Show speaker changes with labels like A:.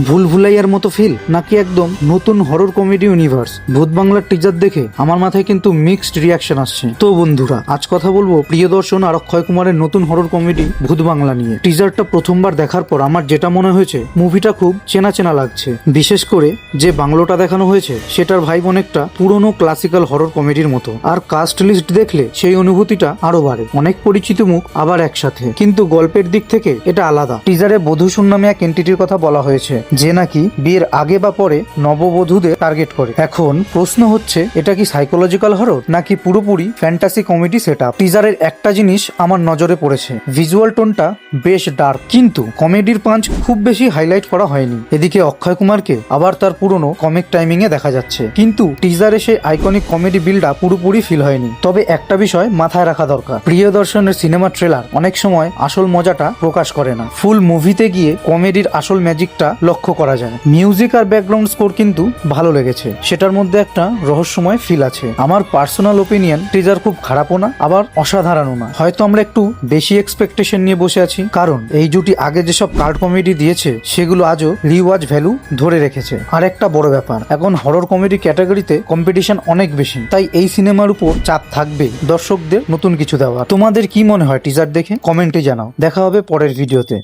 A: ভুল ভুলাইয়ার মতো ফিল নাকি একদম নতুন হরর কমেডি ইউনিভার্স? ভূত বাংলার টিজার দেখে আমার মাথায় কিন্তু মিক্সড রিয়াকশন আসছে। তো বন্ধুরা, আজ কথা বলবো প্রিয়দর্শন আর অক্ষয় কুমারের নতুন হরর কমেডি ভূত বাংলা নিয়ে। টিজারটা প্রথমবার দেখার পর আমার যেটা মনে হয়েছে, মুভিটা খুব চেনা চেনা লাগছে। বিশেষ করে যে বাংলোটা দেখানো হয়েছে সেটার ভাইব অনেকটা পুরনো ক্লাসিক্যাল হরর কমেডির মতো। আর কাস্ট লিস্ট দেখলে সেই অনুভূতিটা আরো বাড়ে। অনেক পরিচিত মুখ আবার একসাথে, কিন্তু গল্পের দিক থেকে এটা আলাদা। টিজারে বধূসুন নামে এক এন্টিটির কথা বলা হয়েছে, যে নাকি বিয়ের আগে বা পরে নববধূদের টার্গেট করে। এখন প্রশ্ন হচ্ছে, এটা কি সাইকোলজিক্যাল হরর নাকি পুরোপুরি ফ্যান্টাসি কমেডি সেটআপ? টিজারের একটা জিনিস আমার নজরে পড়েছে, ভিজুয়াল টোনটা বেশ ডার্ক, কিন্তু কমেডির পাঞ্চ খুব বেশি হাইলাইট করা হয়নি। এদিকে অক্ষয় কুমারকে আবার তার পুরনো কমিক টাইমিং এ দেখা যাচ্ছে, কিন্তু টিজারে সেই আইকনিক কমেডি বিল্ডটা পুরোপুরি ফিল হয়নি। তবে একটা বিষয় মাথায় রাখা দরকার, প্রিয়দর্শনের সিনেমা ট্রেলার অনেক সময় আসল মজাটা প্রকাশ করে না। ফুল মুভিতে গিয়ে কমেডির আসল ম্যাজিকটা লক্ষ্য করা যায়। মিউজিক আর ব্যাকগ্রাউন্ড স্কোর কিন্তু ভালো লেগেছে, সেটার মধ্যে একটা রহস্যময় ফিল আছে। আমার পার্সোনাল ওপিনিয়ন, টিজার খুব খারাপও না আবার অসাধারণও না। হয়তো আমরা একটু বেশি এক্সপেকটেশন নিয়ে বসে আছি, কারণ এই জুটি আগে যেসব কার্ড কমেডি দিয়েছে সেগুলো আজও রিওয়াজ ভ্যালু ধরে রেখেছে। আর একটা বড় ব্যাপার, এখন হরর কমেডি ক্যাটাগরিতে কম্পিটিশন অনেক বেশি, তাই এই সিনেমার উপর চাপ থাকবে দর্শকদের নতুন কিছু দেওয়া। তোমাদের কি মনে হয় টিজার দেখে? কমেন্টে জানাও। দেখা হবে পরের ভিডিওতে।